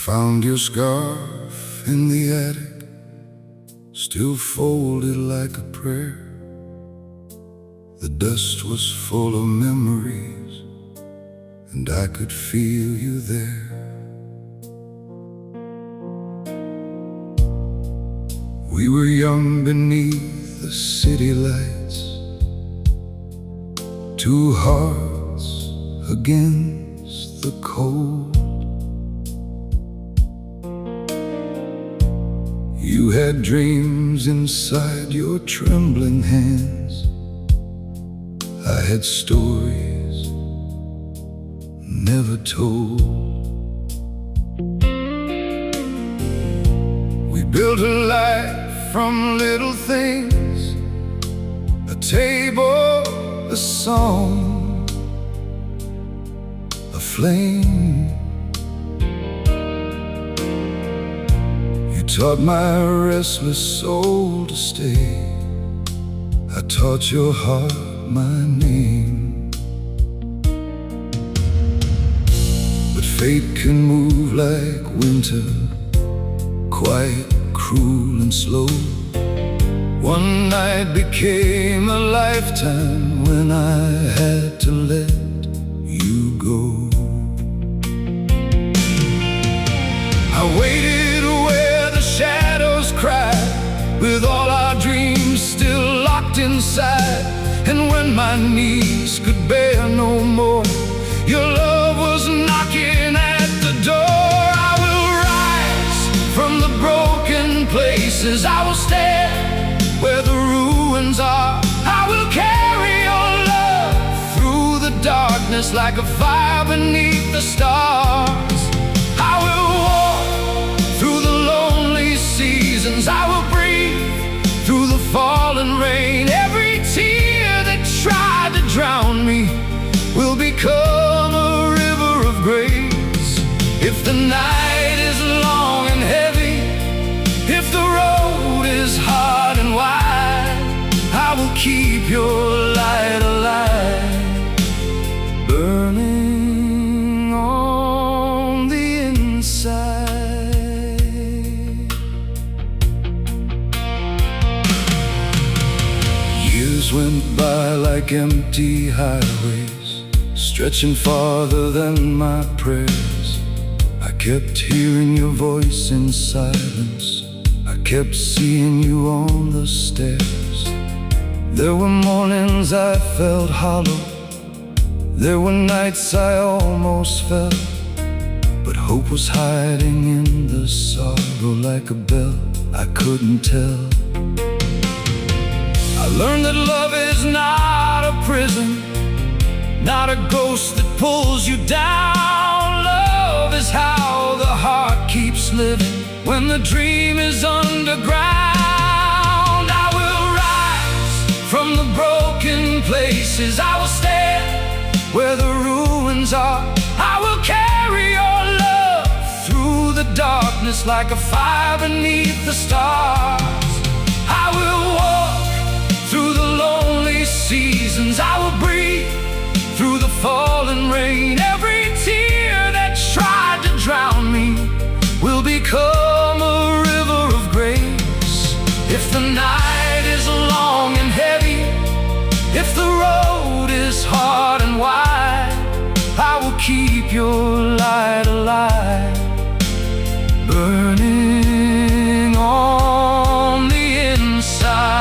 Found your scarf in the attic, still folded like a prayer. The dust was full of memories, and I could feel you there. We were young beneath the city lights, two hearts against the cold. You had dreams inside your trembling hands. I had stories never told. We built a life from little things, a table, a song, a flame. You taught my restless soul to stay. I taught your heart my name. But fate can move like winter, quiet, cruel and slow. One night became a lifetime when I had to let you go. I waited where the shadows cried, with all our dreams still locked inside. And when my knees could bear no more, your love was knocking at the door. I will rise from the broken places, I will stand where the ruins are. I will carry your love through the darkness like a fire beneath the stars. I will walk through the lonely seasons, I will breathe through the falling rain. Every tear that tried to drown me will become a river of grace. If the night is long and heavy, if the road is hard and wide, I will keep your light alive, burning on the inside. Years went by like empty highways, stretching farther than my prayers. I kept hearing your voice in silence, I kept seeing you on the stairs. There were mornings I felt hollow, there were nights I almost fell, but hope was hiding in the sorrow like a bell I couldn't tell. I learned that love is not a prison, not a ghost that pulls you down. Love is how the heart keeps living when the dream is underground. I will rise from the broken places, I will stand where the ruins are. I will carry your love through the darkness like a fire beneath the stars. I will walk through the lonely seasons, I will breathe through the falling rain. Every tear that tried to drown me will become a river of grace. If the night is long and heavy, if the road is hard and wide, I will keep your light alive, burning on the inside.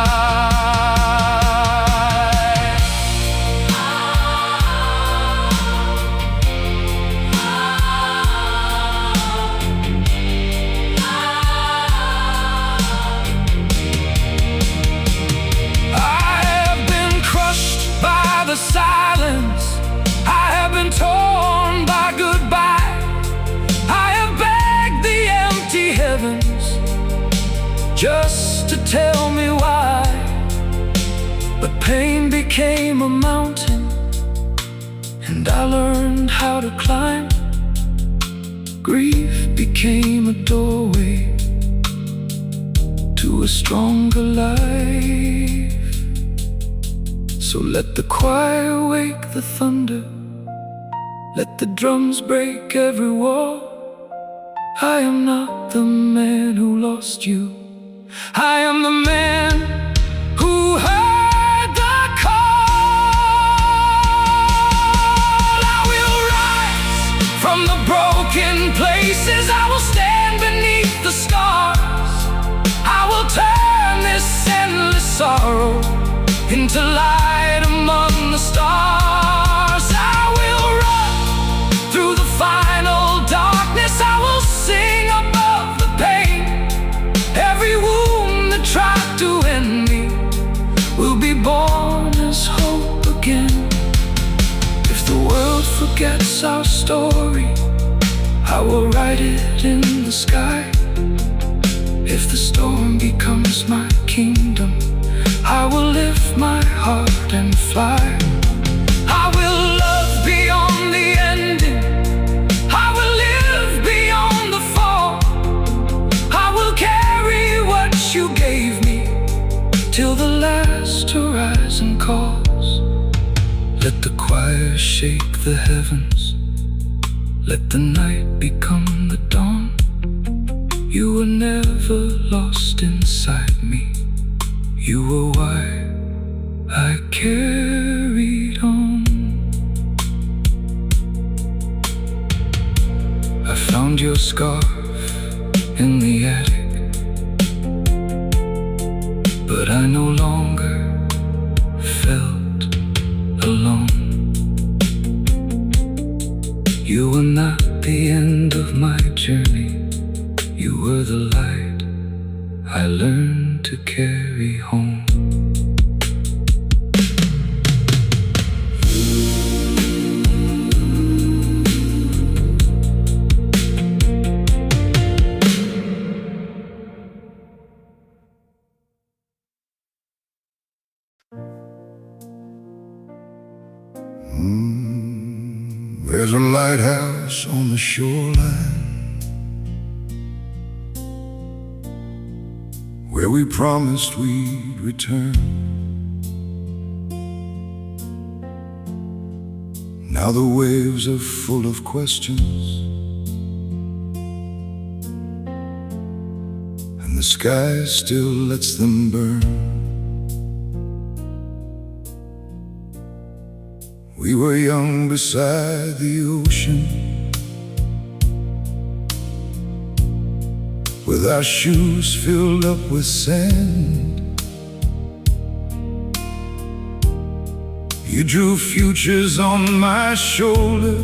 Silence, I have been torn by goodbye. I have begged the empty heavens just to tell me why. But pain became a mountain, and I learned how to climb. Grief became a doorway to a stronger life. So let the choir wake the thunder, let the drums break every wall. I am not the man who lost you. I am the man who heard the call. I will rise from the broken places. I will stand beneath the stars. I will turn this endless sorrow into light among the stars. I will run through the final darkness. I will sing above the pain. Every wound that tried to end me will be born as hope again. If the world forgets our story, I will write it in the sky. If the storm becomes my kingdom, I will lift my heart and fly. I will love beyond the ending. I will live beyond the fall. I will carry what you gave me till the last horizon calls. Let the choir shake the heavens. Let the night become the dawn. You were never lost inside me. You were why I carried on. I found your scarf in the attic, but I no longer felt alone. You were not the end of my journey. You were the light I learned to carry home. There's a lighthouse on the shoreline where we promised we'd return. Now the waves are full of questions, and the sky still lets them burn. We were young beside the ocean, with our shoes filled up with sand. You drew futures on my shoulder.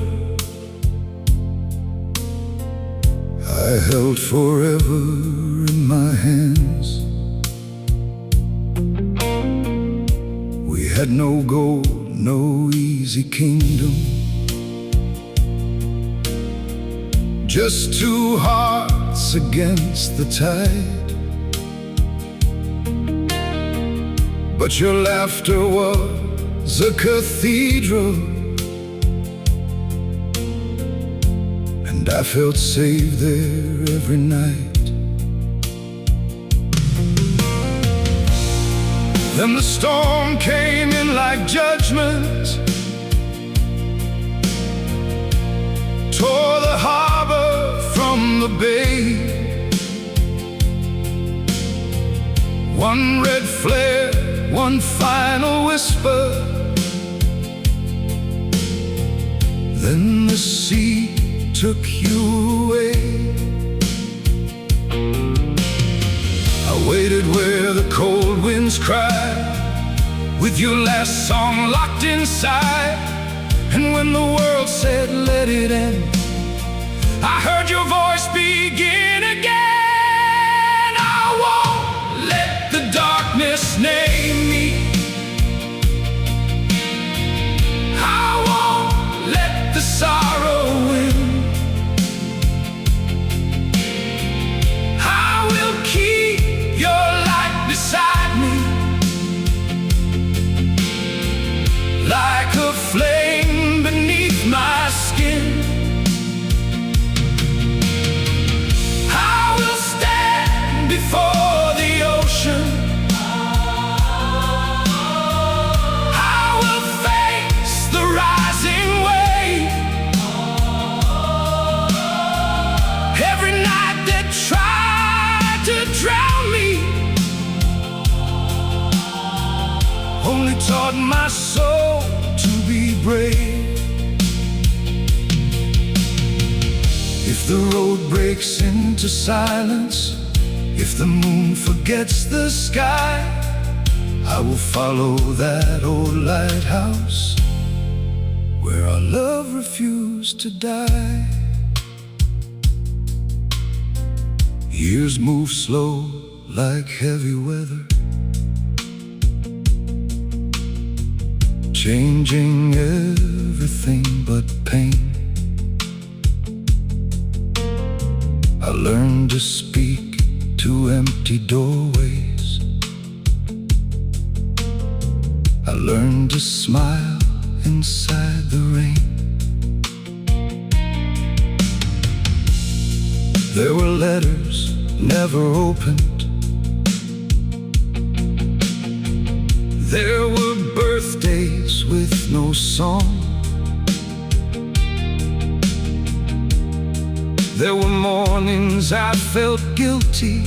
I held forever in my hands. We had no gold, no easy kingdom, just two hearts against the tide. But your laughter was a cathedral, and I felt safe there every night. Then the storm came in like judgment, tore the harbor from the bay. One red flare, one final whisper, then the sea took you away. I waited where the cold winds cried, with your last song locked inside. And when the world said let it end, I heard your voice begin again. I won't let the darkness name me. I won't let the sorrow win. I will keep your light beside me, like a flame beneath my skin. I soul to be brave. If the road breaks into silence, if the moon forgets the sky, I will follow that old lighthouse where our love refused to die. Years move slow like heavy weather, changing everything but pain. I learned to speak to empty doorways. I learned to smile inside the rain. There were letters never opened. There were birthdays with no song. There were mornings I felt guilty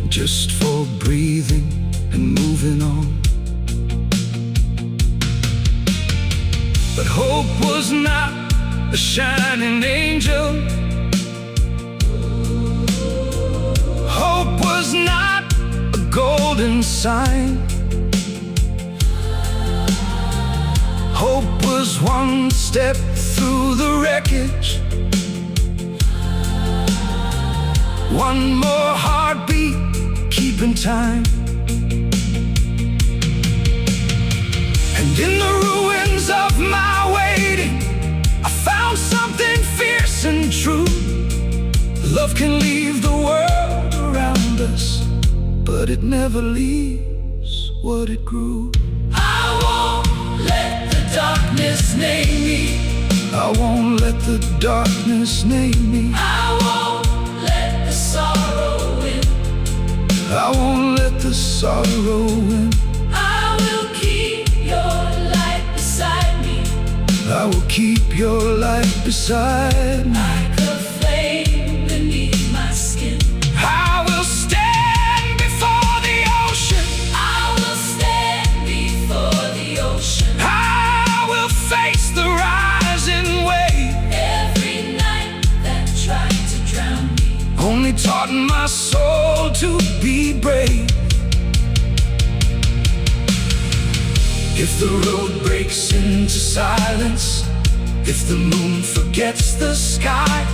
just for breathing and moving on. But hope was not a shining angel. Hope was not a golden sign. Hope was one step through the wreckage, one more heartbeat keeping time. And in the ruins of my waiting, I found something fierce and true. Love can leave the world around us, but it never leaves what it grew. I won't let the darkness name me. I won't let the darkness name me. I won't let the sorrow win. I won't let the sorrow win. I will keep your light beside me. I will keep your light beside me. Like a flame beneath my skin. I will stand before the ocean. I will stand before the ocean. I will face the rising wave. Every night that tried to drown me Only taught my soul to be brave. If the road breaks into silence, if the moon forgets the sky,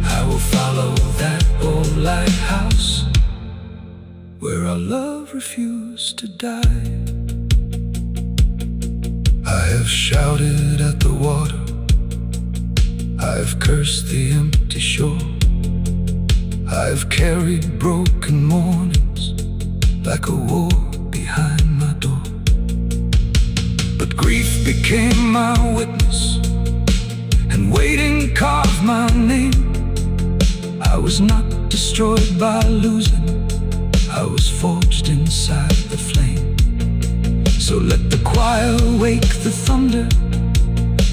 I will follow that old lighthouse where our love refused to die. I have shouted at the water, I have cursed the empty shore. I have carried broken mornings like a war behind my door. But grief became my witness, and waiting carved my name. I was not destroyed by losing, I was forged inside the flame. So let the choir wake the thunder,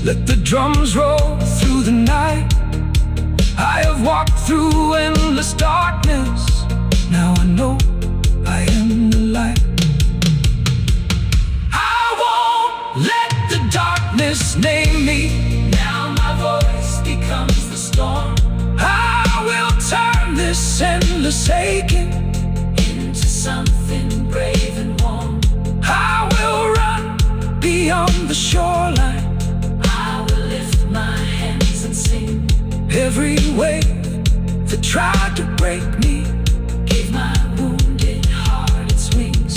let the drums roll through the night. I have walked through endless darkness, now I know I am the light. I won't let the darkness name me. Now my voice becomes the storm. I will turn this endless aching into something brave and warm. I will run beyond the shoreline. I will lift my hands and sing. Every wave that tried to break me Give my wounded heart its wings.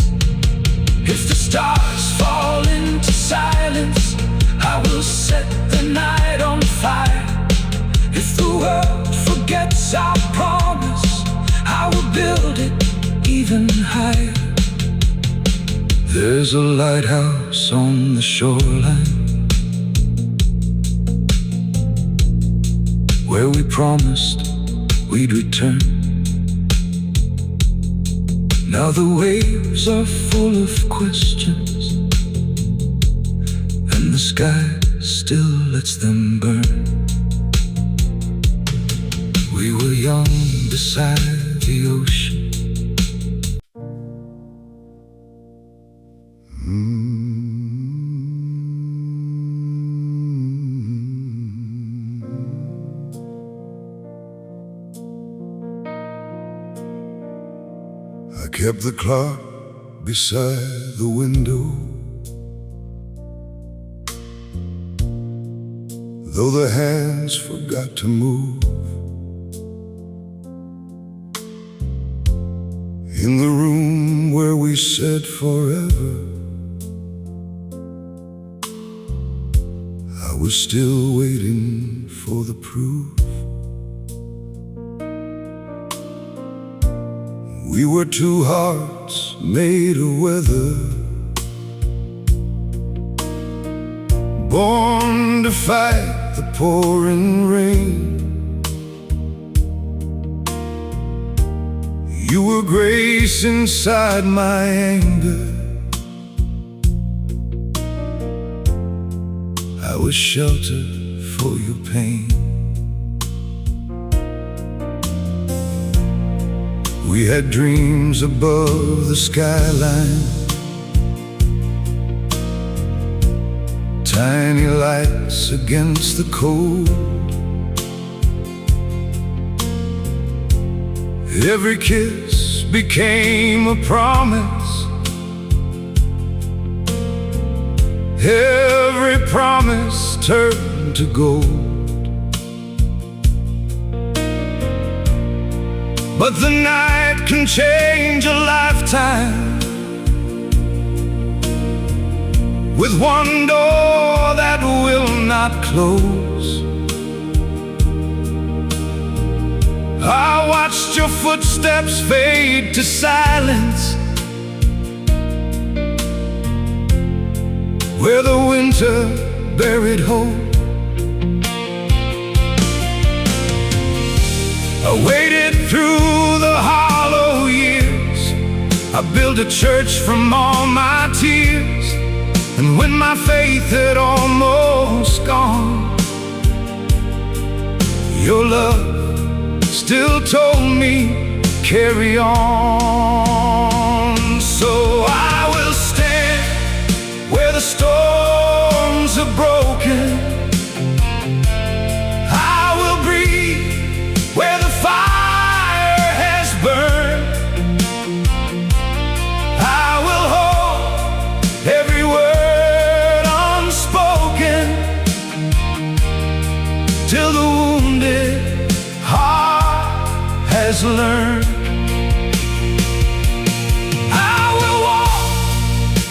If the stars fall into silence, I will set the night on fire. If the world forgets our promise, I will build it even higher. There's a lighthouse on the shoreline where we promised we'd return. Now the waves are full of questions, and the sky still lets them burn. We were young beside the ocean. I kept the clock beside the window, though the hands forgot to move. In the room where we said forever, I was still waiting for the proof. We were two hearts made of weather, born to fight the pouring rain. You were grace inside my anger, I was shelter for your pain. We had dreams above the skyline, tiny lights against the cold. Every kiss became a promise, every promise turned to gold. But the night can change a lifetime, with one door that will not close. I watched your footsteps fade to silence, where the winter buried hope. I waited through the hollow years, I built a church from all my tears. And when my faith had almost gone, your love still told me, carry on. So I will stand where the storms are broken, I will breathe where the fire has burned, I will hold every word unspoken, till the wounded heart has learned. I will walk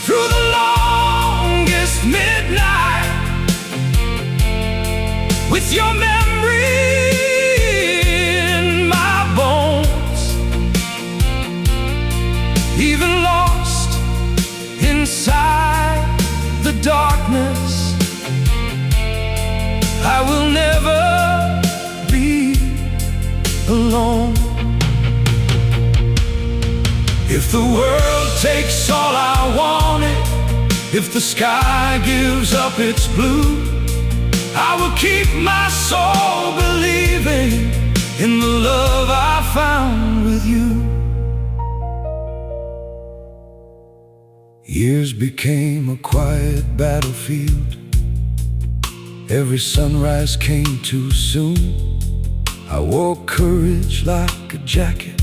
through the longest midnight with your memory in my bones, even lost inside the darkness, I will never be alone. If the world takes all I wanted, if the sky gives up its blue, I will keep my soul believing in the love I found with you. Years became a quiet battlefield, every sunrise came too soon. I wore courage like a jacket,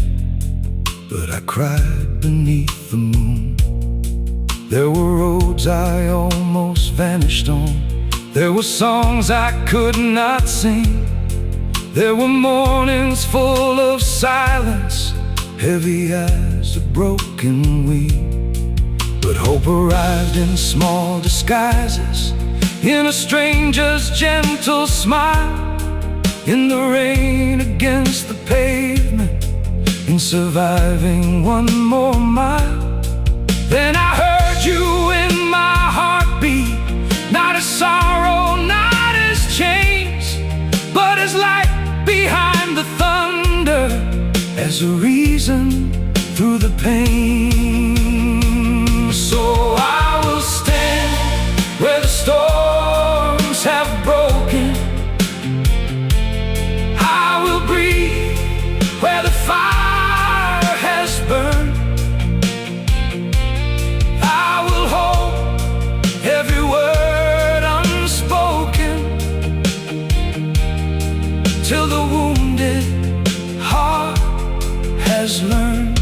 but I cried beneath the moon. There were roads I almost vanished on, there were songs I could not sing, there were mornings full of silence, heavy as a broken wing. But hope arrived in small disguises, in a stranger's gentle smile, in the rain against the pavement, in surviving one more mile. Then I heard you in my heartbeat, not as sorrow, not as chains, but as light behind the thunder, as a reason through the pain. So I will stand where the storms have broken, I will breathe where the fire has burned, I will hold every word unspoken, till the wounded heart has learned.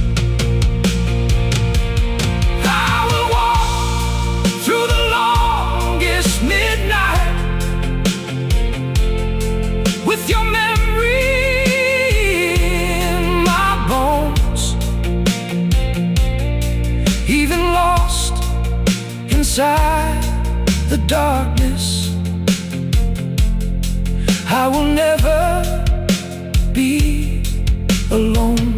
be alone.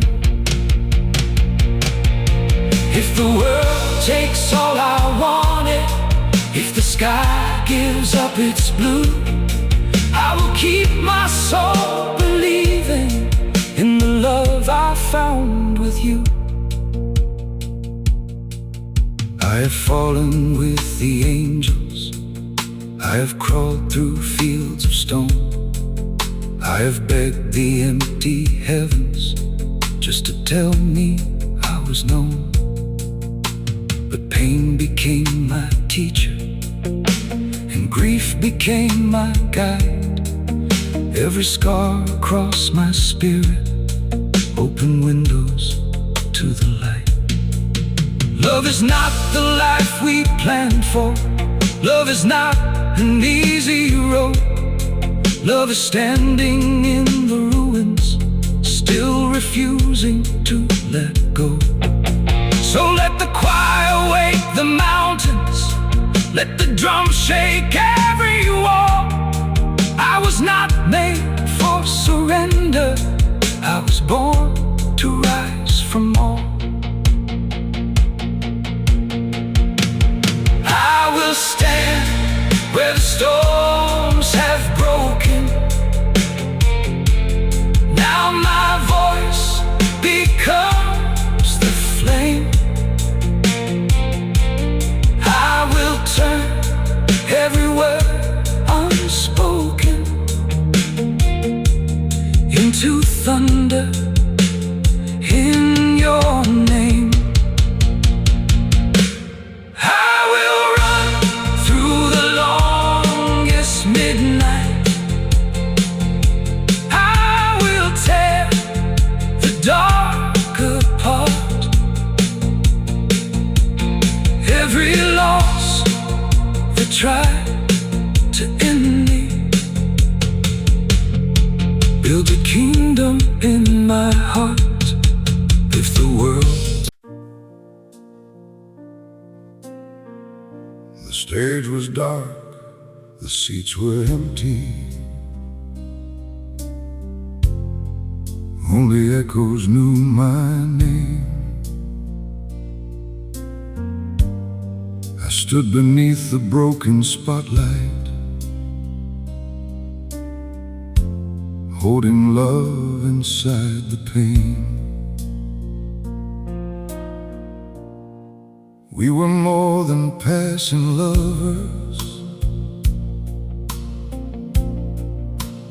If the world takes all I wanted, if the sky gives up its blue, I will keep my soul believing in the love I found with you. I have fallen with the angels, I have crawled through fields of stone, I have begged the empty heavens just to tell me I was known. But pain became my teacher, and grief became my guide. Every scar across my spirit open windows to the light. Love is not the life we planned for. Love is not an easy road. Love is standing in the ruins, still refusing to let go. So let the choir wake the mountains, let the drums shake every wall. I was not made for surrender, I was born to rise from all. I will stand where the storms have broken. Now my voice becomes the flame. I will turn every word unspoken into thunder in your name. I will run through the longest midnight. I will tear the dark apart. Every loss that tried to end me, build a kingdom in my heart. If the world, the stage was dark, the seats were empty, only echoes knew my name. I stood beneath the broken spotlight, holding love inside the pain. We were more than passing lovers,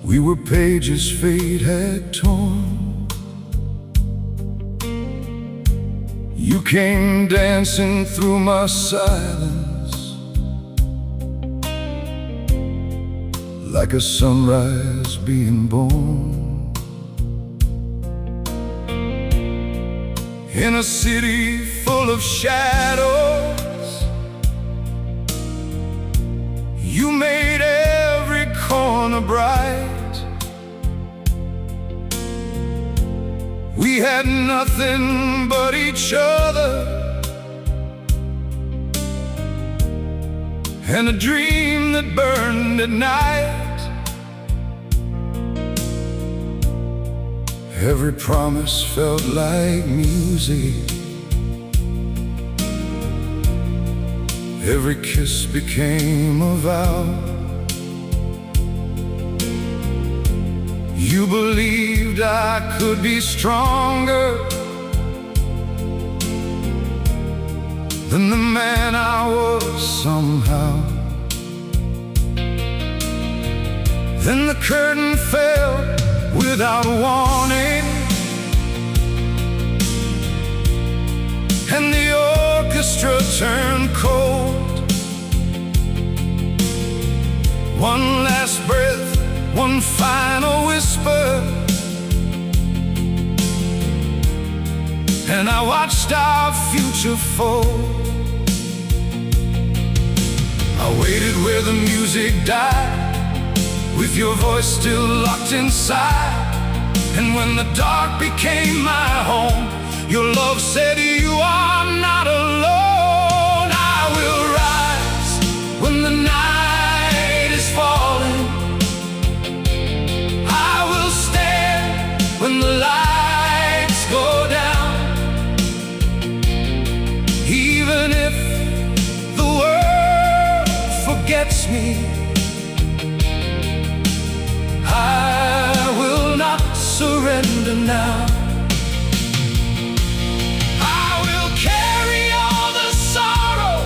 we were pages fate had torn. You came dancing through my silence like a sunrise being born. In a city full of shadows, you made every corner bright. We had nothing but each other and a dream that burned at night. Every promise felt like music, every kiss became a vow. You believed I could be stronger than the man I was somehow. Then the curtain fell without warning, and the orchestra turned cold. One last breath, one final whisper, and I watched our future fold. I waited where the music died, with your voice still locked inside. And when the dark became my home, your love said you are not alone. I will rise when the night is falling, I will stand when the lights go down. Even if the world forgets me, I will not surrender now. I will carry all the sorrow,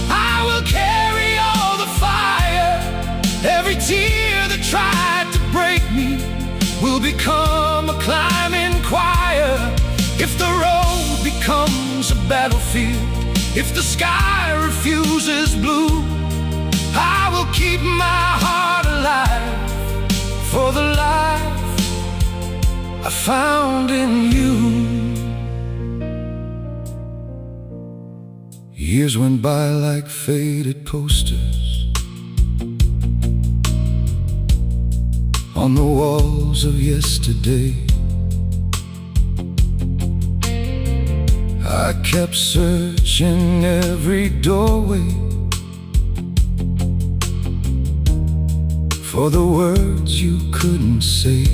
I will carry all the fire. Every tear that tried to break me will become a climbing choir. If the road becomes a battlefield, if the sky refuses blue, I will keep my heart alive for the life I found in you. Years went by like faded posters on the walls of yesterday. I kept searching every doorway for the words you couldn't say.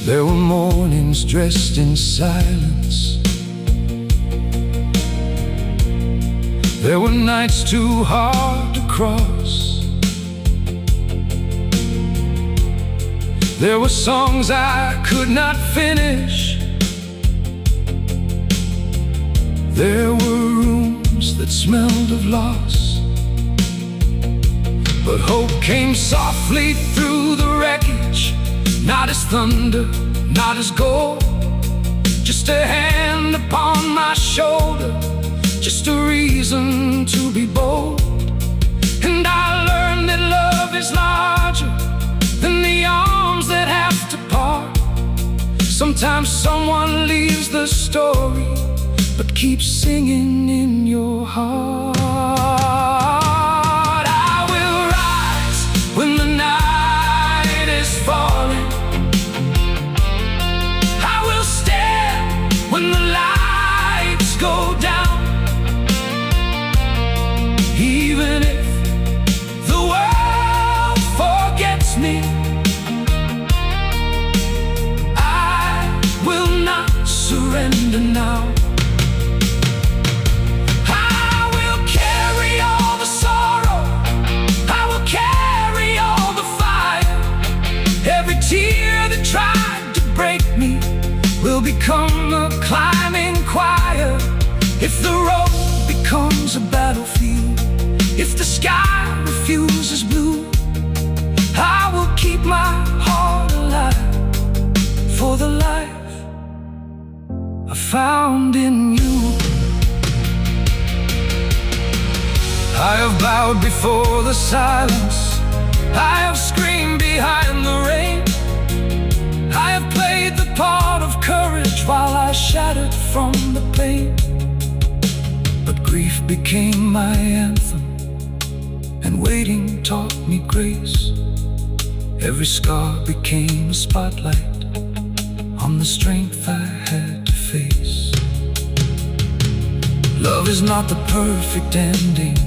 There were mornings dressed in silence, there were nights too hard to cross. There were songs I could not finish, there were rooms that smelled of loss. But hope came softly through the wreckage, not as thunder, not as gold, just a hand upon my shoulder, just a reason to be bold. And I learned that love is larger than the arms that have to part. Sometimes someone leaves the story, but keeps singing in your heart. I will rise when the night is falling, I will stand when the lights go down. Even if the world forgets me, I will not surrender now. I will carry all the sorrow, I will carry all the fire. Every tear that tried to break me will become a climbing choir. If the road becomes a battlefield, if the sky refuses blue, I will keep my heart alive for the life I found in you. I have bowed before the silence, I have screamed behind the rain, I have played the part of courage while I shattered from the pain. But grief became my anthem, and waiting taught me grace. Every scar became a spotlight on the strength I had to face. Love is not the perfect ending,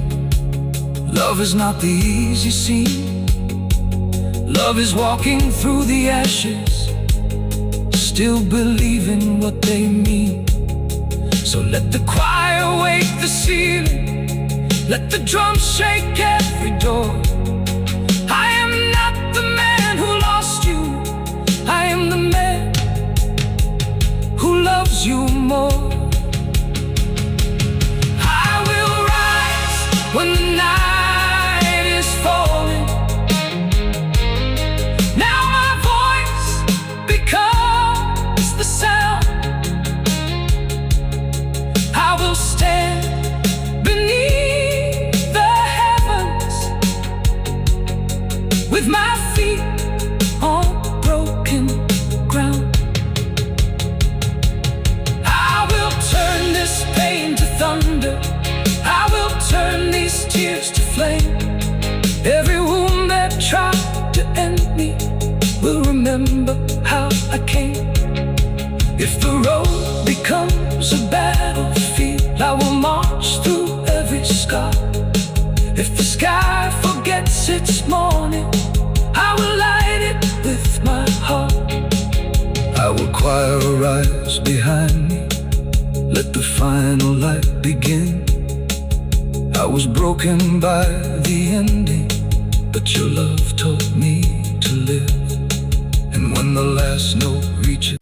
love is not the easy scene. Love is walking through the ashes, still believing what they mean. So let the choir wake the ceiling, let the drums shake every door. I am not the man who lost you, I am the man who loves you more. I will rise when the night is falling. Now my voice becomes the sound. I will stand beneath the heavens with my feet on broken ground. I will turn this pain to thunder, I will turn these tears to flame. Every wound that tried to end me will remember how I came. If the road becomes a battlefield, I will march through every scar. If the sky forgets its morning, I will come by the ending, but your love taught me to live. And when the last note reaches,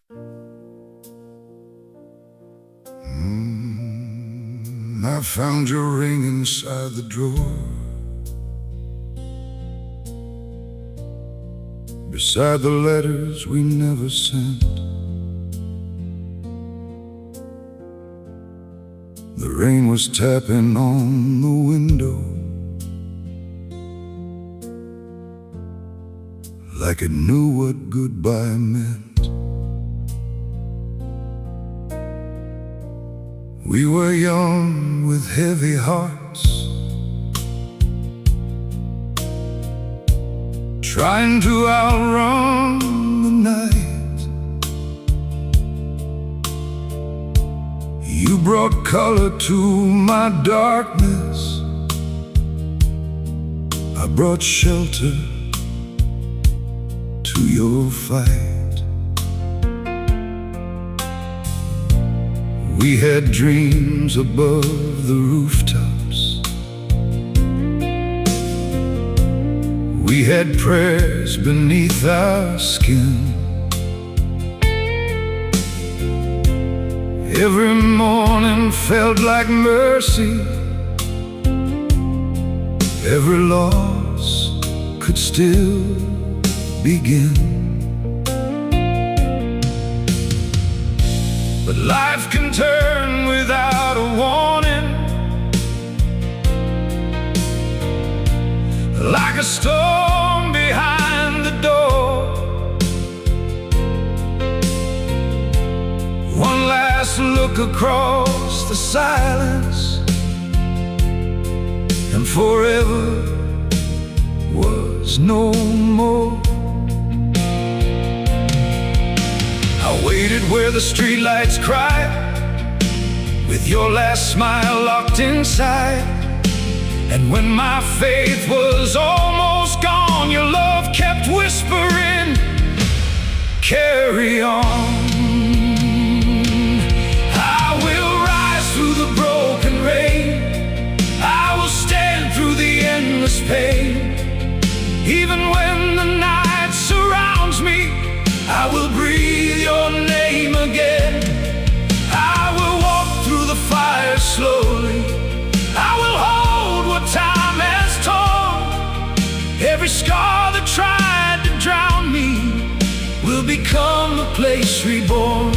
I found your ring inside the drawer, beside the letters we never sent. The rain was tapping on the window, like it knew what goodbye meant. We were young with heavy hearts, trying to outrun the night. You brought color to my darkness, I brought shelter to your fight. We had dreams above the rooftops, we had prayers beneath our skin. Every morning felt like mercy, every loss could still begin. But life can turn without a warning, like a storm behind the door. One last look across the silence, and forever was no more. I waited where the streetlights cried, with your last smile locked inside. And when my faith was almost gone, your love kept whispering, carry on. I will rise through the broken rain, I will stand through the endless pain. Even when the night surrounds me, I will breathe your name again. I will walk through the fire slowly, I will hold what time has torn. Every scar that tried to drown me will become a place reborn.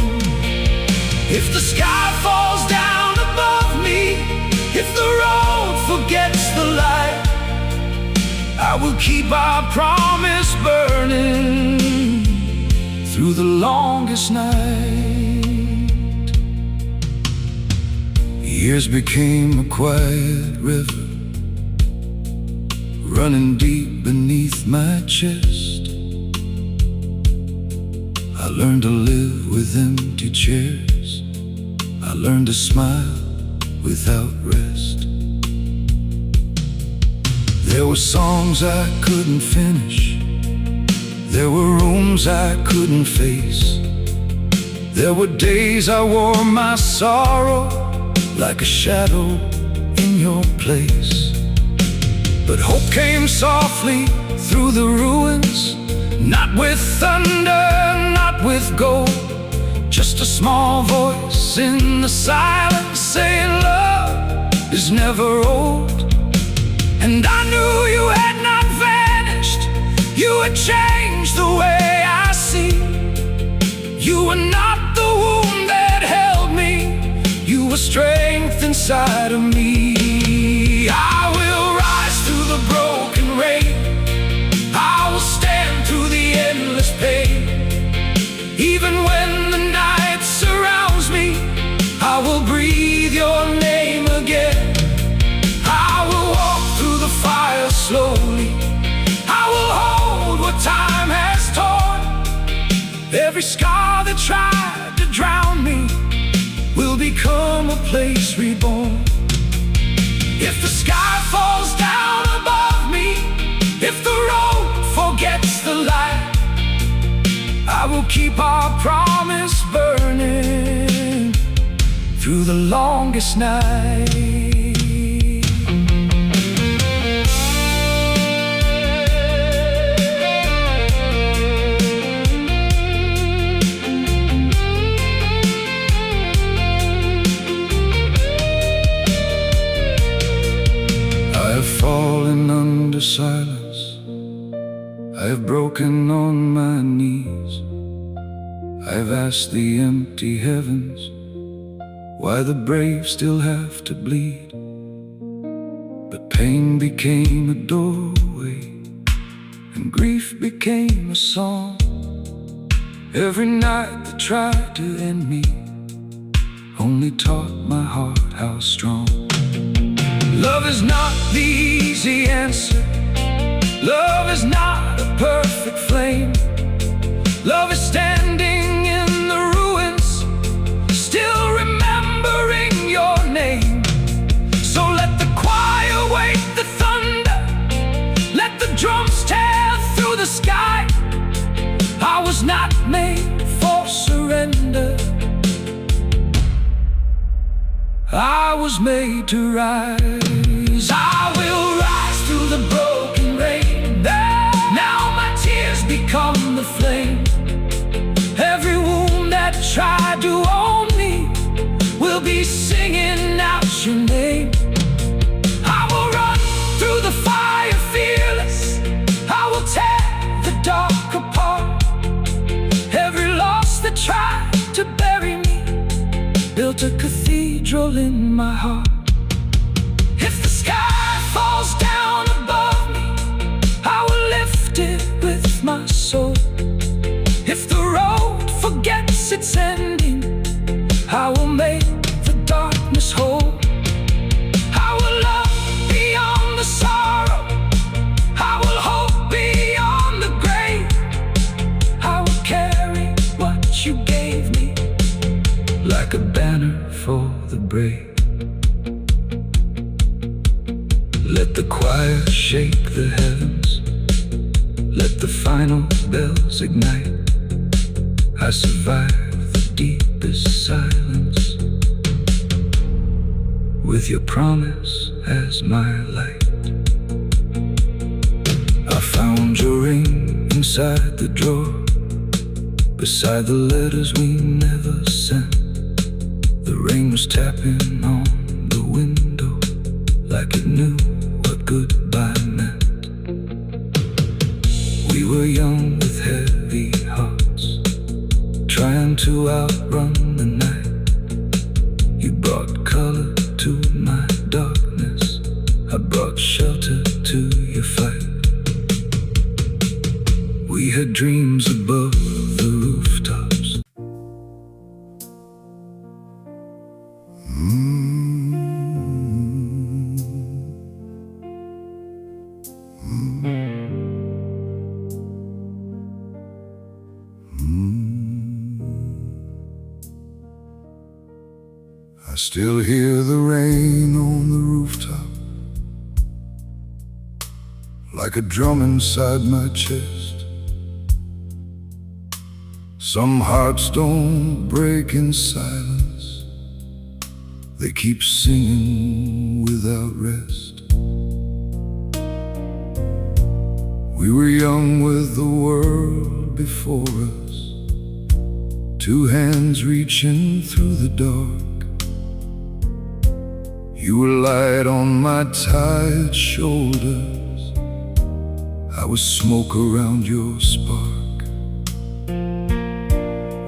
If the sky falls down above me, if the road forgets the light, I will keep our promise burning through the longest night. Years became a quiet river, running deep beneath my chest. I learned to live with empty chairs, I learned to smile without rest. There were songs I couldn't finish, there were rooms I couldn't face, there were days I wore my sorrow like a shadow in your place. But hope came softly through the ruins, not with thunder, not with gold, just a small voice in the silence saying love is never old. And I knew you had not vanished, you had changed the way I see. You were not the wound that held me, you were strength inside of me. I will rise through the broken rain, I will stand through the endless pain. Even when the night surrounds me, I will breathe your name again. I will walk through the fire slowly, I will hold what time has torn. Every scar that tried to drown me will become a place reborn. If the sky falls down above me, if the road forgets the light, I will keep our promise burning through the longest night. broken on my knees. I've asked the empty heavens why the brave still have to bleed. But pain became a doorway, and grief became a song. Every night that tried to end me only taught my heart how strong. Love is not the easy answer. Love is not a perfect flame. Love is standing in the ruins, still remembering your name. So let the choir wake the thunder, let the drums tear through the sky. I was not made for surrender, I was made to rise. I will rise through the broken rain. Now my tears become the flame. Every wound that tried to own me will be singing out your name. I will run through the fire fearless, I will tear the dark apart. Every loss that tried to bury me built a cathedral in my heart. If the sky falls down above me, I will lift it with my soul. If the road forgets its ending, I will make the darkness whole. I will love beyond the sorrow, I will hope beyond the grave. I will carry what you gave me like a banner for the brave. Let the choir shake the heavens, let the final bells ignite. I survived the deepest silence with your promise as my light. I found your ring inside the drawer, beside the letters we never sent. The rain was tapping on the window like it knew what goodbye meant. We were young with heavy hearts, trying to outrun the night. You brought color to my darkness, I brought shelter to your fight. We had dreams above the rooftops. I still hear the rain on the rooftop, like a drum inside my chest. Some hearts don't break in silence, they keep singing without rest. We were young with the world before us, two hands reaching through the dark. You were light on my tired shoulders, I was smoke around your spark.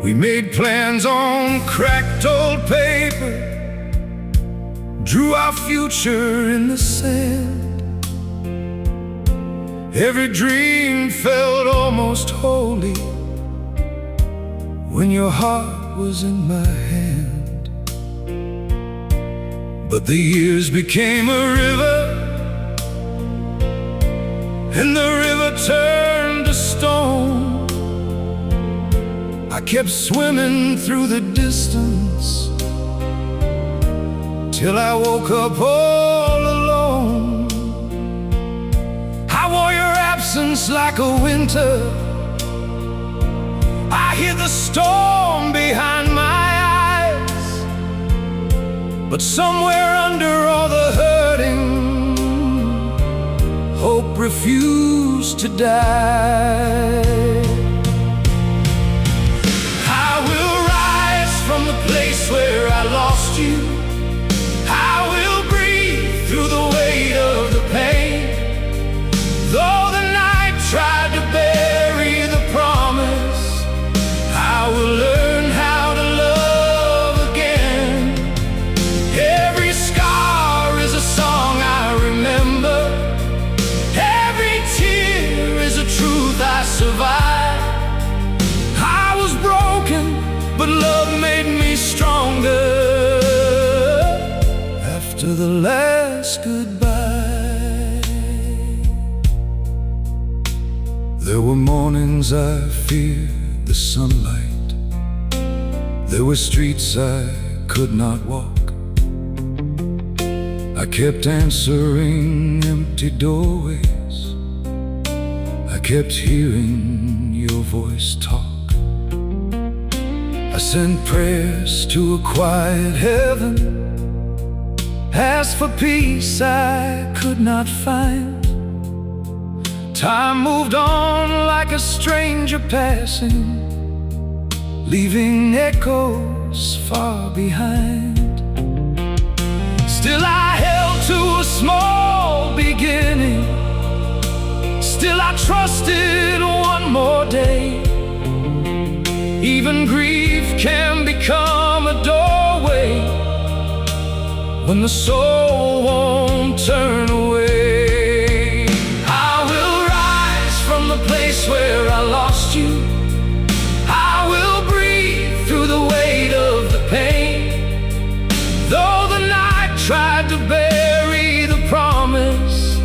We made plans on cracked old paper, drew our future in the sand. Every dream felt almost holy when your heart was in my hand. But the years became a river, and the river turned to stone. I kept swimming through the distance till I woke up all alone. I wore your absence like a winter, I hear the storm behind my eyes. But somewhere under all the hurting, hope refused to die. I will rise from the place where I lost you, I will breathe through the weight of the pain. Though the night tried to bury were mornings I feared the sunlight. There were streets I could not walk. I kept answering empty doorways. I kept hearing your voice talk. I sent prayers to a quiet heaven, asked for peace I could not find. Time moved on like a stranger passing, leaving echoes far behind. Still I held to a small beginning. Still I trusted one more day. Even grief can become a doorway when the soul won't turn away. I will rise from the place where I lost you. I will breathe through the weight of the pain. Though the night tried to bury the promise,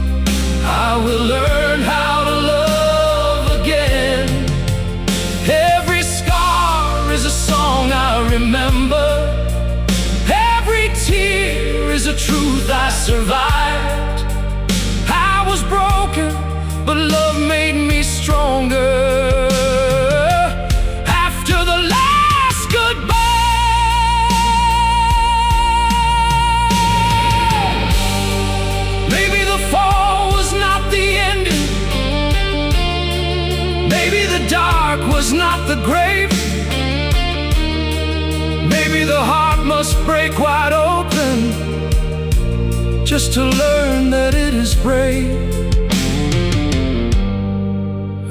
I will learn how to love again. Every scar is a song I remember. Every tear is a truth I survived. I was broken, but love made me stronger. After the last goodbye, maybe the fall was not the ending. Maybe the dark was not the grave. Maybe the heart must break wide open just to learn that it is brave.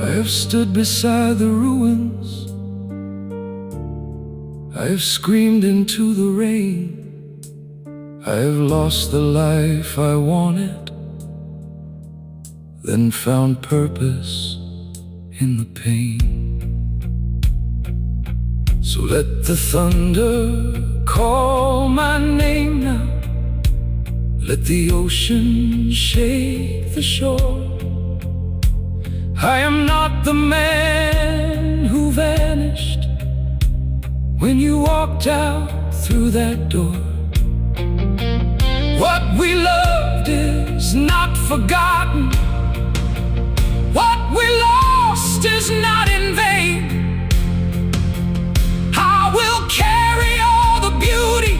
I have stood beside the ruins. I have screamed into the rain. I have lost the life I wanted, then found purpose in the pain. So let the thunder call my name now. Let the ocean shake the shore. I am not the man who vanished when you walked out through that door. What we loved is not forgotten. What we lost is not in vain. I will carry all the beauty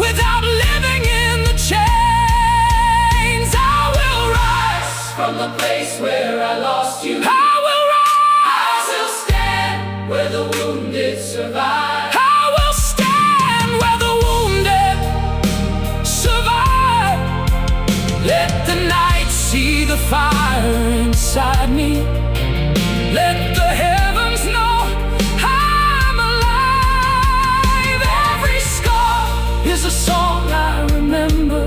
without living in the chains. I will rise from the place where I lost you. I will rise. I will stand where the wounded survive. I will stand where the wounded survive. Let the night see the fire inside me. Let the heavens know I'm alive. Every scar is a song I remember.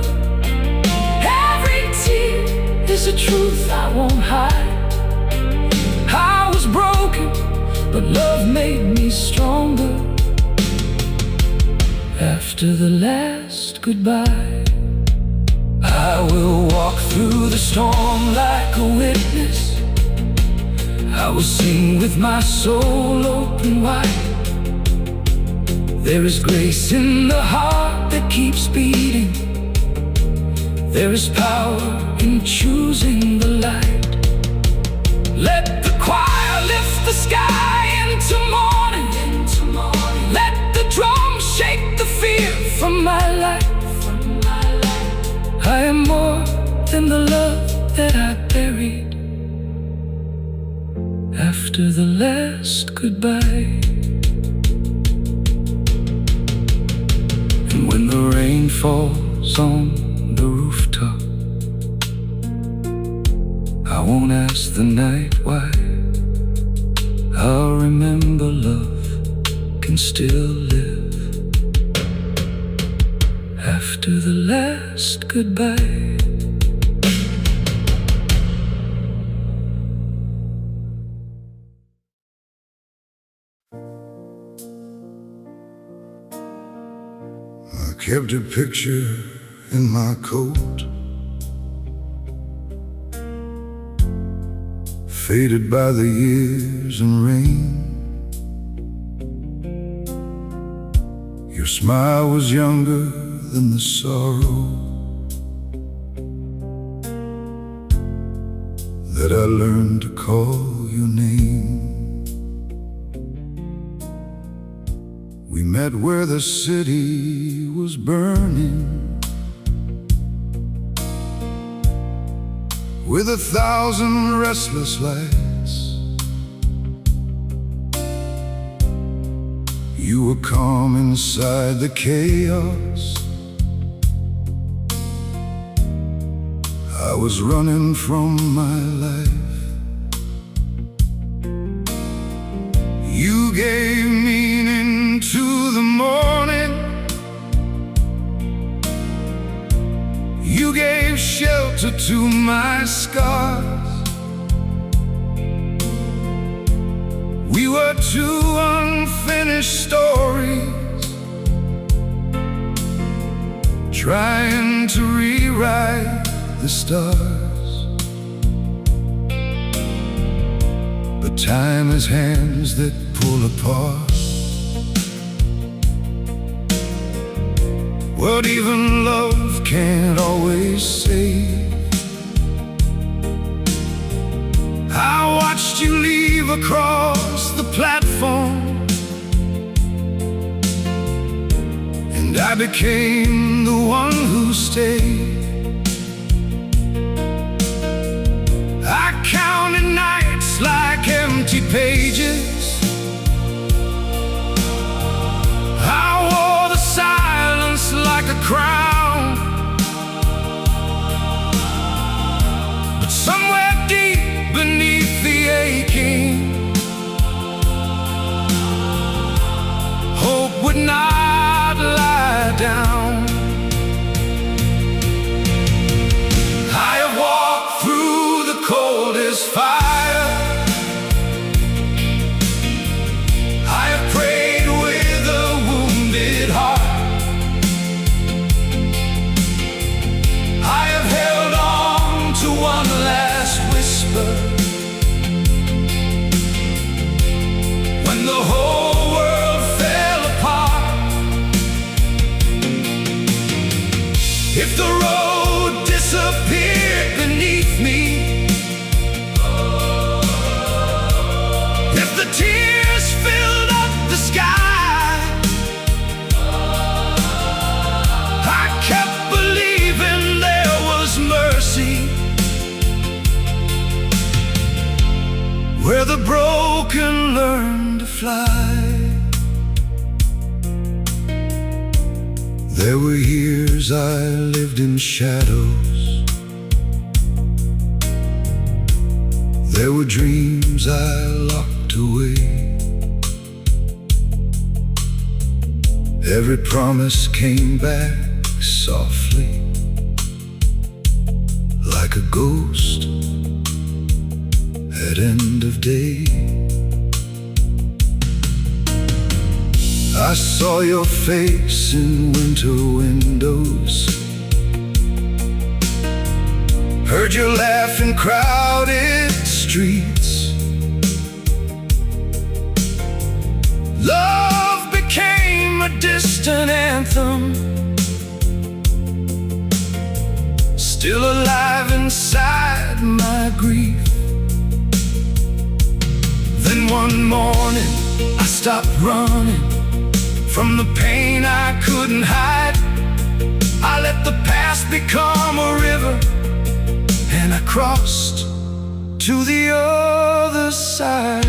Every tear is a truth I won't hide. I was broken, but love made me stronger. After the last goodbye, I will walk through the storm like a witness. I will sing with my soul open wide. There is grace in the heart that keeps beating. There is power in choosing the light. Let the choir lift the sky into morning. Let the drums shake the fear from my life. I am more than the love that I buried after the last goodbye. And when the rain falls on the rooftop, I won't ask the night why. I'll remember love can still live after the last goodbye. I kept a picture in my coat, faded by the years and rain. Your smile was younger than the sorrow that I learned to call your name. We met where the city was burning, with 1,000 restless lights. You were calm inside the chaos. I was running from my life. You gave meaning to the morning. You gave shelter to my scars. We were two unfinished stories, trying to rewrite the stars. But time has hands that pull apart. What even love can't always save. I watched you leave across the platform, and I became the one who stayed. I counted nights like empty pages. I wore the silence like a crown. But somewhere deep beneath the aching, hope would not lie down. I have walked through the coldest fire. I have prayed with a wounded heart. I have held on to one last whisper when the whole world fell apart. If the road disappeared beneath me, if the tears filled up the sky, I kept believing there was mercy where the broken learn to fly. There were years I lived in shadows. There were dreams I locked away. Every promise came back softly, like a ghost at end of day. I saw your face in winter windows, heard your laugh in crowded streets. Love became a distant anthem, still alive inside my grief. Then one morning I stopped running from the pain I couldn't hide. I let the past become a river, and I crossed to the other side.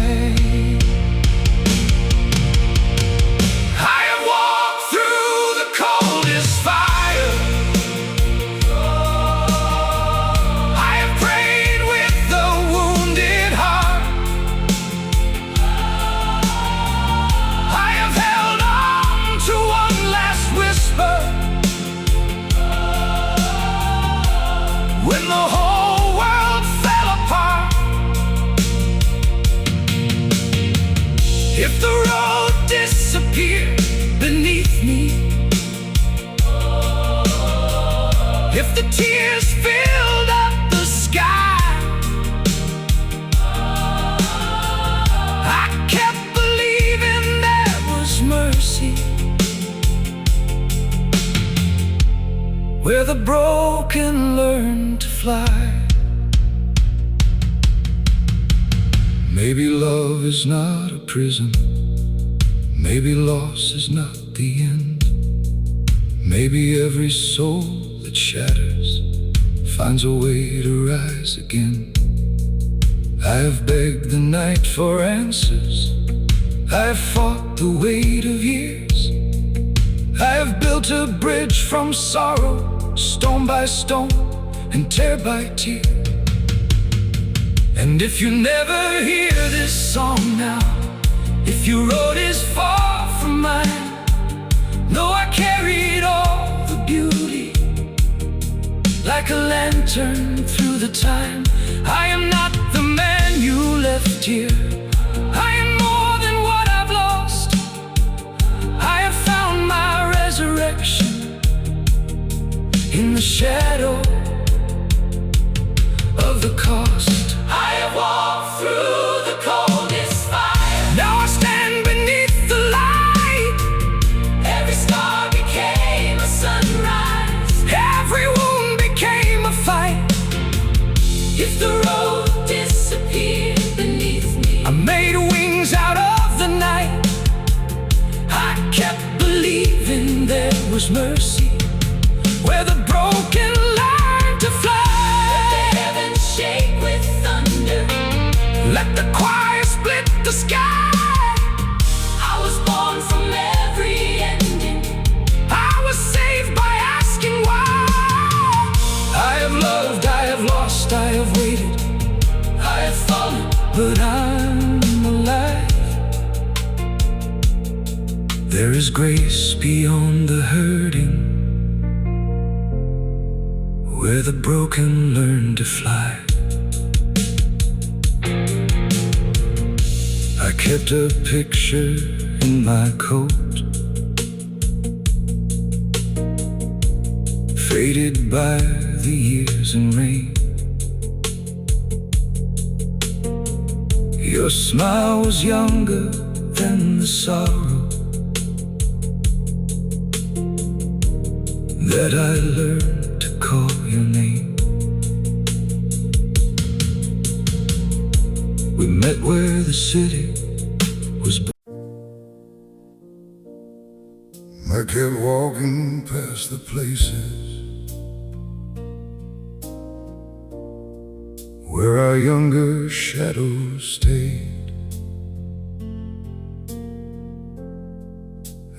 I have walked through the coldest fire. I have prayed with a wounded heart. I have held on to one last whisper when the whole world fell apart. If the road disappeared beneath me, if the tears filled up the sky, where the broken learn to fly. Maybe love is not a prison. Maybe loss is not the end. Maybe every soul that shatters finds a way to rise again. I have begged the night for answers. I have fought the weight of years. I have built a bridge from sorrow, stone by stone and tear by tear. And if you never hear this song now, if your road is far from mine, know I carried all the beauty like a lantern through the time. I am not the man you left here. I am more than what I've lost. I have found my resurrection in the shadow of the cost. I have walked through the coldest fire. Now I stand beneath the light. Every scar became a sunrise. Every wound became a fight. If the road disappeared beneath me, I made wings out of the night. I kept believing there was mercy where the broken learn to fly. Let the heavens shake with thunder. Let the choir split the sky. I was born from every ending. I was saved by asking why. I have loved, I have lost, I have waited, I have fallen, but I'm alive. There is grace beyond the hurting, where the broken learn to fly. I kept a picture in my coat, faded by the years and rain. Your smile was younger than the sorrow that I learned to call your name. We met where the city was built. I kept walking past the places where our younger shadows stayed.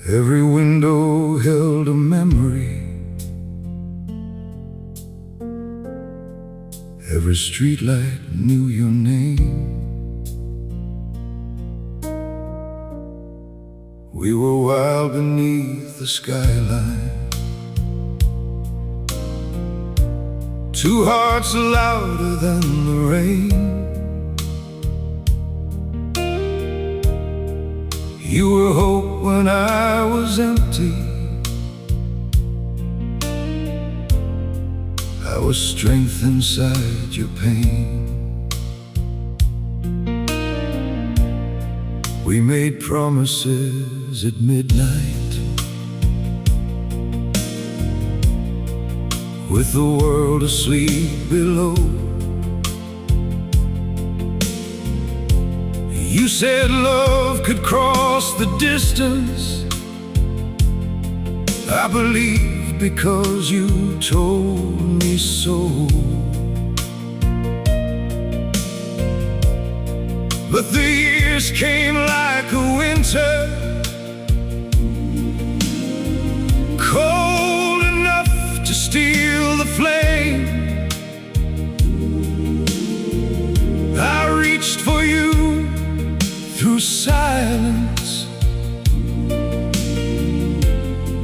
Every window held a memory. Every streetlight knew your name. We were wild beneath the skyline, two hearts louder than the rain. You were hope when I was empty. I was strength inside your pain. We made promises at midnight, with the world asleep below. You said love could cross the distance. I believed because you told me so. But the years came like a winter, cold enough to steal the flame. I reached for you through silence,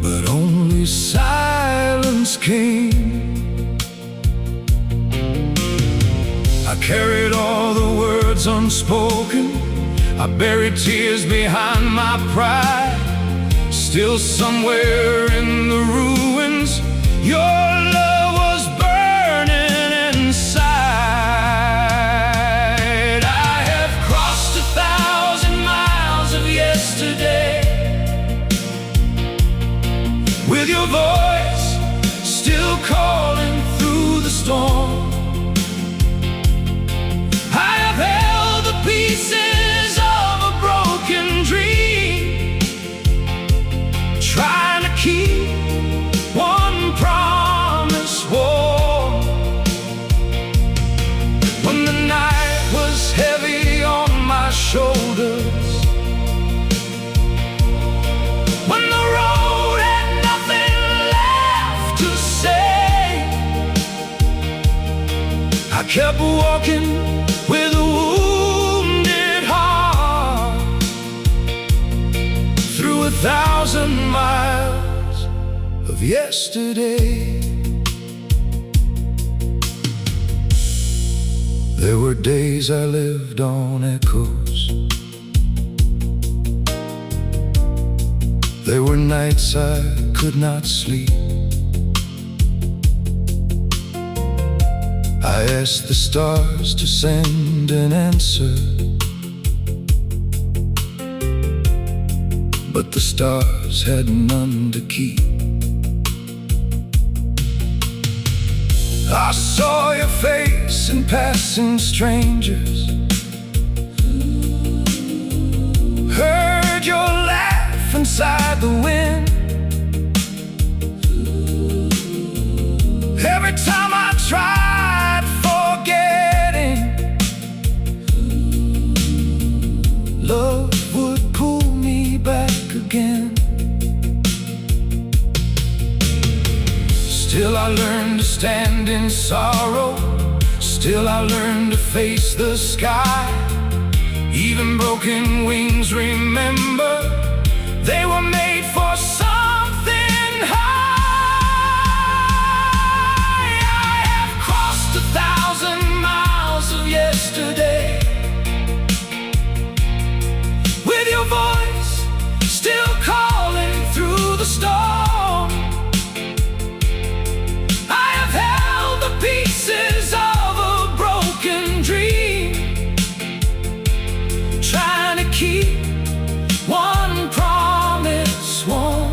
but only silence came. I carried all the words unspoken. I buried tears behind my pride. Still somewhere in the ruins, your love was burning inside. I have crossed 1,000 miles of yesterday, with your voice still kept walking with a wounded heart through 1,000 miles of yesterday. There were days I lived on echoes. There were nights I could not sleep. I asked the stars to send an answer, but the stars had none to keep. I saw your face in passing strangers, heard your laugh inside the wind. Every time I tried forgetting, love would pull me back again. Still I learned to stand in sorrow. Still I learned to face the sky. Even broken wings, remember, they were made for something high. I have crossed 1,000 miles of yesterday, with your voice still calling through the storm. I have held the pieces of a broken dream, trying to keep one promise warm.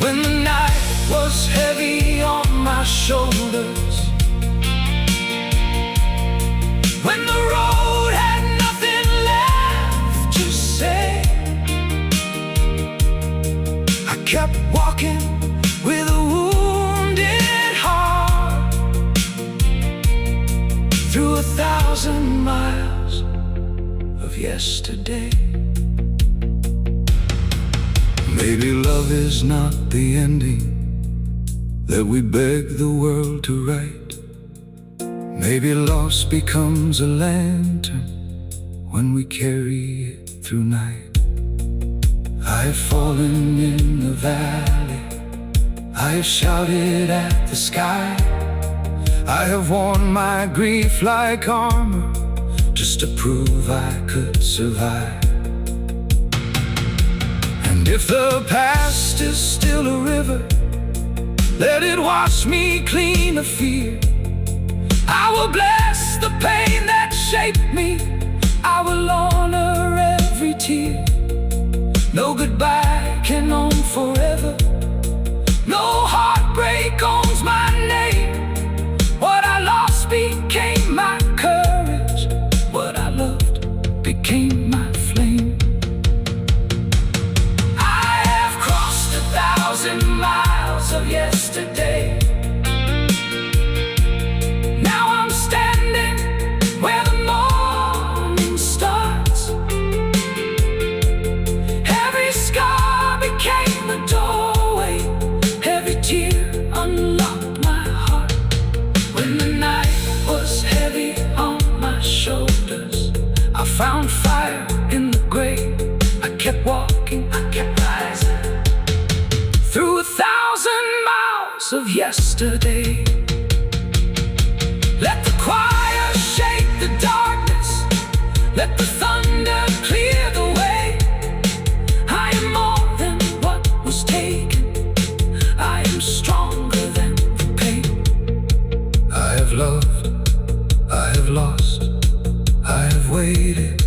When the night was heavy on my shoulders, when the road had nothing left to say, I kept walking with a wounded heart through 1,000 miles of yesterday. Maybe love is not the ending that we beg the world to write. Maybe loss becomes a lantern when we carry it through night. I have fallen in the valley, I have shouted at the sky. I have worn my grief like armor just to prove I could survive. And if the past is still a river, let it wash me clean of fear. I will bless the pain that shaped me, I will honor every tear. No goodbye can own forever, no heartbreak owns my name. What I lost became my courage, what I loved became my flame. I have crossed 1,000 miles of yesterday. Now I'm standing where the morning starts. Every scar became a doorway, every tear unlocked my heart. When the night was heavy on my shoulders, I found fire in the grave. I kept walking, I kept rising through 1,000 miles of yesterday. Let the choir shake the darkness, let the thunder clear the way. I am more than what was taken, I am stronger than the pain. I have loved, I have lost, I have waited,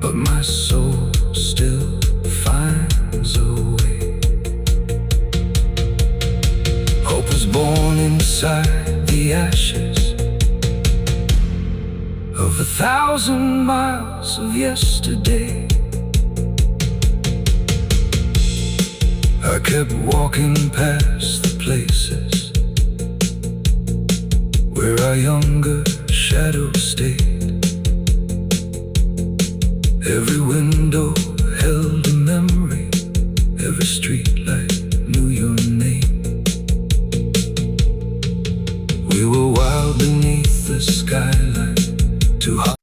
but my soul still finds a way. Hope was born inside the ashes of 1,000 miles of yesterday. I kept walking past the places where our younger shadows stayed. Every window held a memory, every streetlight knew your name. too hot.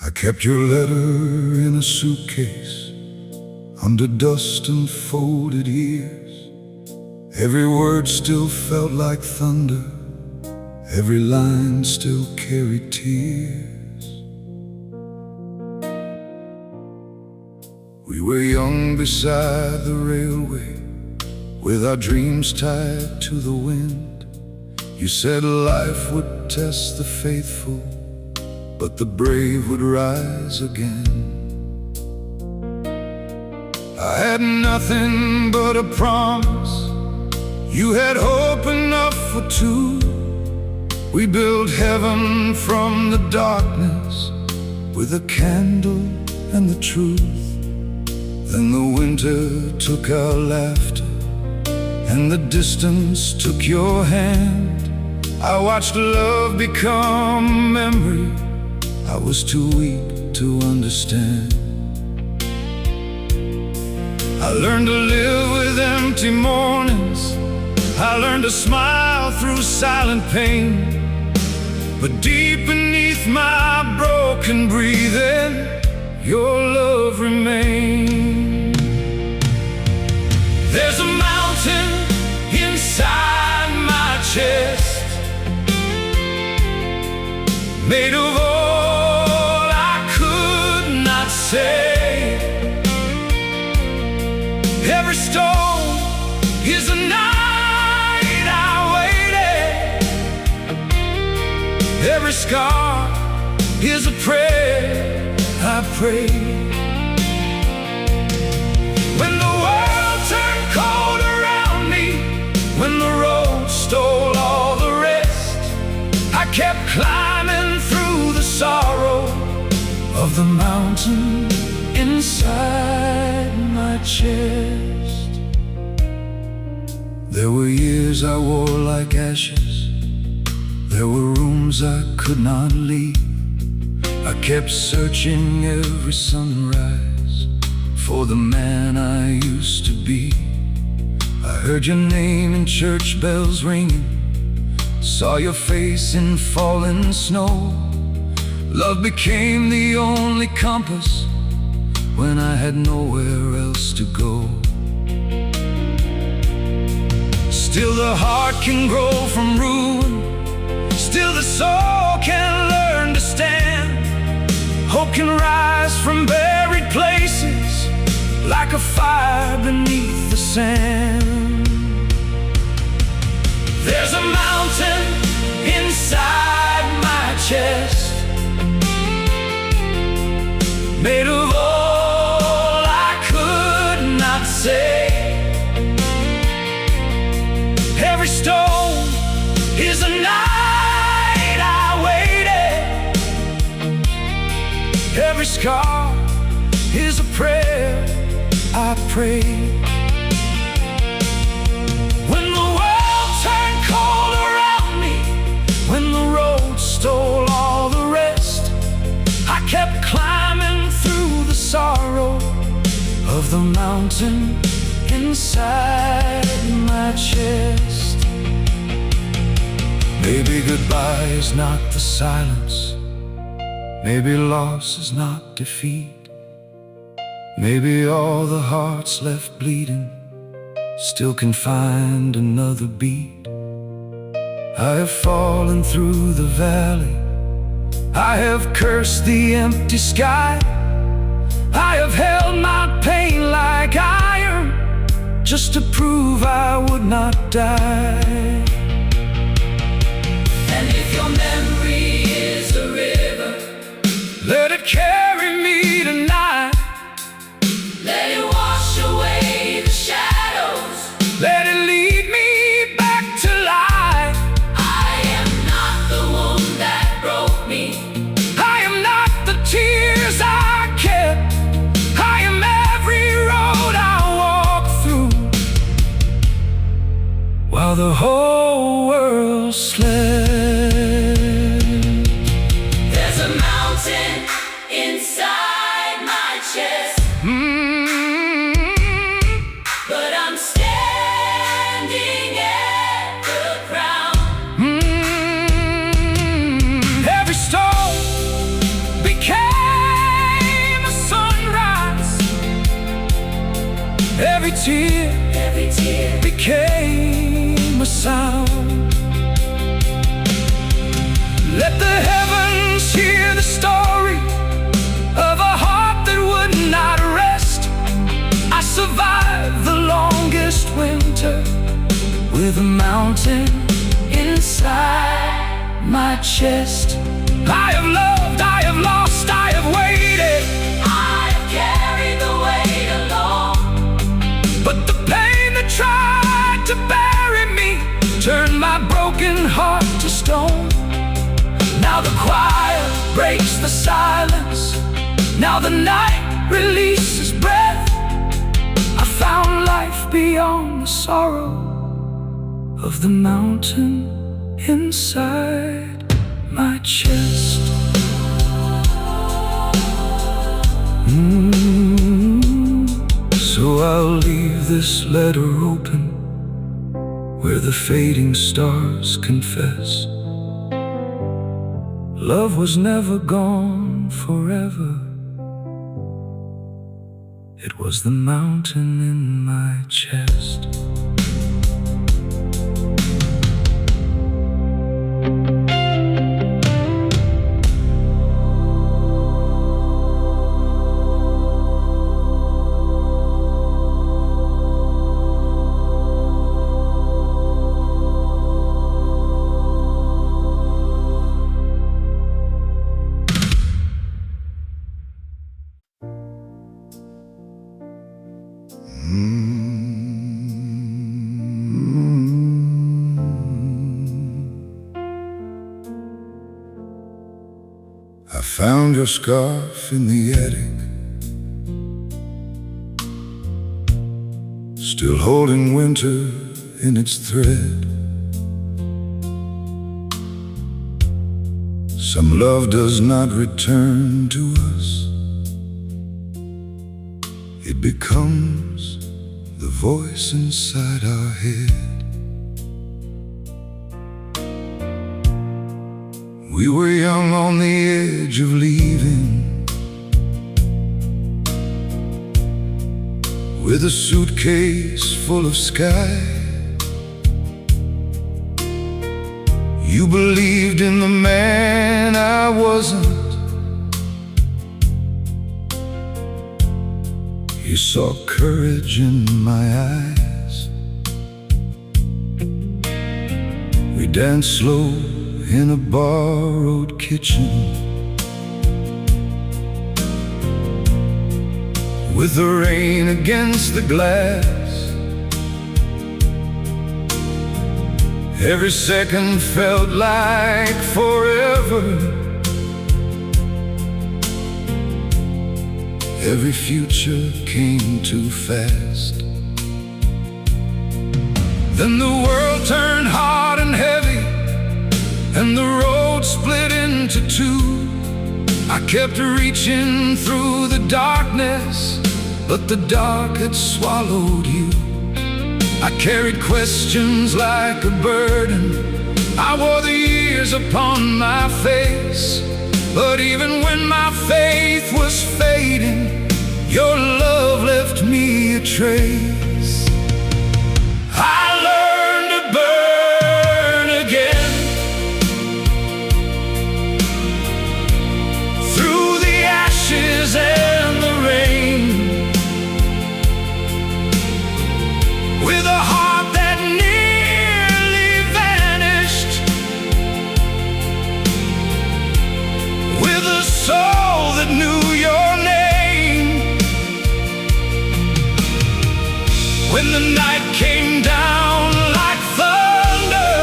I kept your letter in a suitcase under dust and folded years. Every word still felt like thunder, every line still carried tears. We were young beside the railway, with our dreams tied to the wind. You said life would test the faithful, but the brave would rise again. I had nothing but a promise, you had hope enough for two. We built heaven from the darkness with a candle and the truth. Then the winter took our laughter, and the distance took your hand. I watched love become memory, I was too weak to understand. I learned to live with empty mornings, I learned to smile through silent pain. But deep beneath my broken breathing, your love remained. There's a mountain inside my chest, made of all I could not say. Every stone is a night I waited, every scar is a prayer I prayed. When the world turned cold around me, when the road stole all the rest, I kept climbing through the sorrow of the mountain inside my chest. There were years I wore like ashes, there were rooms I could not leave. I kept searching every sunrise for the man I used to be. I heard your name in church bells ringing, saw your face in falling snow. Love became the only compass when I had nowhere else to go. Still the heart can grow from ruin, still the soul can learn to stand. Hope can rise from buried places like a fire beneath the sand. There's a mountain inside my chest, made of all I could not say. Every stone is a night I waited, every scar is a prayer I prayed. When the world turned cold around me, when the road stole all the rest, I kept climbing through the sorrow of the mountain inside my chest. Maybe goodbye is not the silence, maybe loss is not defeat. Maybe all the hearts left bleeding still can find another beat. I have fallen through the valley, I have cursed the empty sky, I have held my pain like iron just to prove I would not die. And if your memory is a river, let it carry me tonight. let it wash away the shadows, Let it lead me back to life. I am not the wound that broke me, I am not the tears I kept, I am every road I walk through, while the whole world slept. there's a mountain inside tear became a sound. Let the heavens hear the story of a heart that would not rest. I survived the longest winter with a mountain inside my chest. I have loved, I have lost, I have waited, I have carried the weight alone. but the pain that tried to bury me turned my broken heart to stone. Now the choir breaks the silence, now the night releases breath. I found life beyond the sorrow of the mountain inside my chest. So I'll leave this letter open where the fading stars confess. Love was never gone forever. It was the mountain in my chest. I found your scarf in the attic, still holding winter in its thread. Some love does not return to us. It becomes the voice inside our head. We were young on the edge of leaving, with a suitcase full of sky. You believed in the man I wasn't. You saw courage in my eyes. We danced slow in a borrowed kitchen, with the rain against the glass. Every second felt like forever. Every future came too fast. Then the world turned hard and heavy, and the road split into two. I kept reaching through the darkness, but the dark had swallowed you. I carried questions like a burden. I wore the years upon my face, but even when my faith was fading, your love left me a trace. I learned to burn again, through the ashes and the rain, with a heart that nearly vanished, with a soul that knew your name. When the night came down like thunder,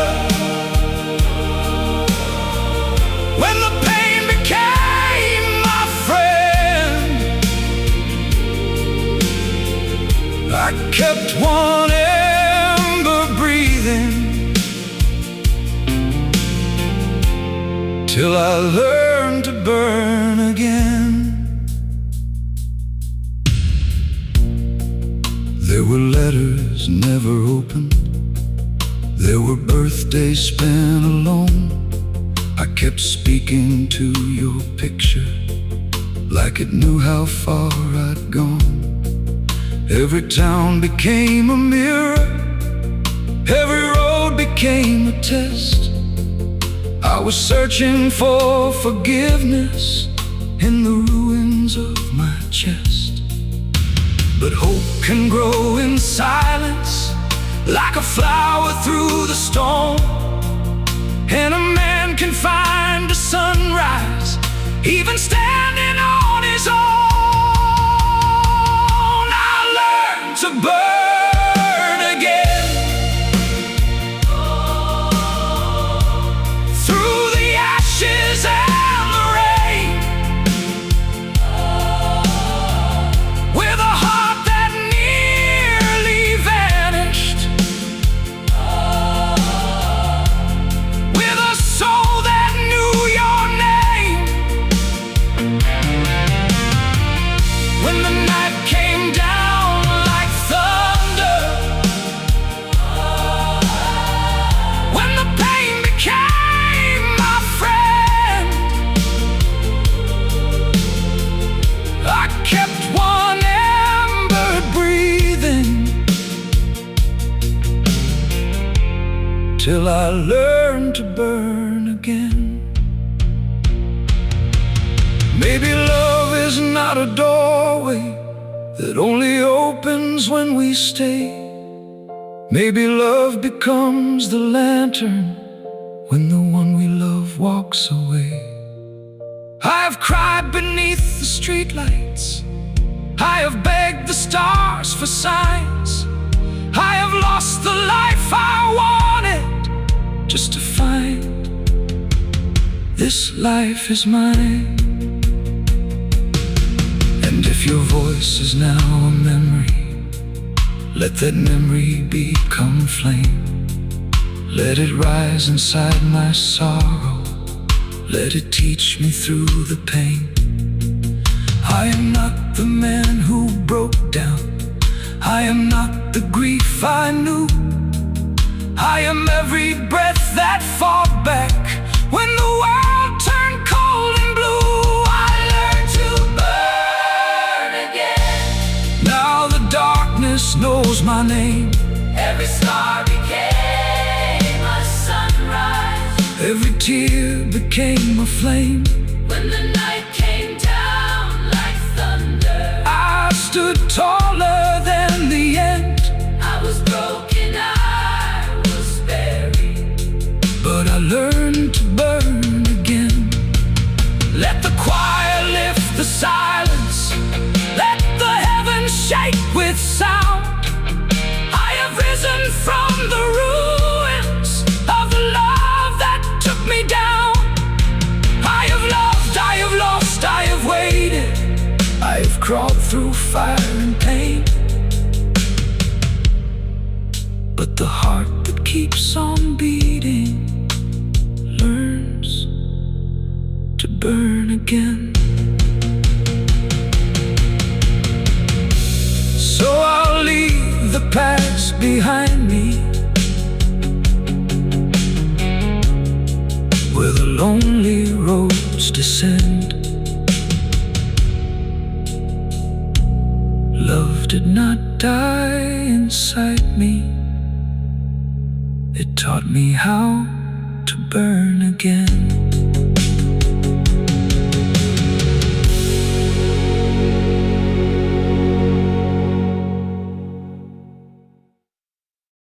when the pain became my friend, I kept one ember breathing, till I learned to burn again. There were letters never opened, there were birthdays spent alone. I kept speaking to your picture like it knew how far I'd gone. Every town became a mirror, every road became a test. I was searching for forgiveness in the ruins of my chest. But hope can grow in silence, like a flower through the storm. And a man can find a sunrise, even standing on his own. I learned to burn again, through the ashes and the rain, with a heart that nearly vanished, with a soul that knew your name. When the night came down like thunder, when the pain became my friend, I kept one ember breathing till I learned to burn again. Maybe love is not a doorway that only opens when we stay. Maybe love becomes the lantern when the one we love walks away. I have cried beneath the streetlights, I have begged the stars for signs, I have lost the life I wanted just to find this life is mine. And if your voice is now a memory, let that memory become flame. Let it rise inside my sorrow, let it teach me through the pain. I am not the man who broke down, I am not the grief I knew. I am every breath that fought back when the world turned cold and blue. I learned to burn again. Now the darkness knows my name. Every star became a sunrise, Every tear became a flame. when the night came down like thunder. I stood taller than the end, I was broken, I was buried, but I learned to burn again. Let the choir lift the silence, let the heavens shake with sound. I have risen from the ruins of the love that took me down. I have loved, I have lost, I have waited, I have crawled through fire and pain. But the heart that keeps on beating learns to burn again. So I'll leave the past behind me, where the lonely roads descend. Love did not die inside me, it taught me how to burn again.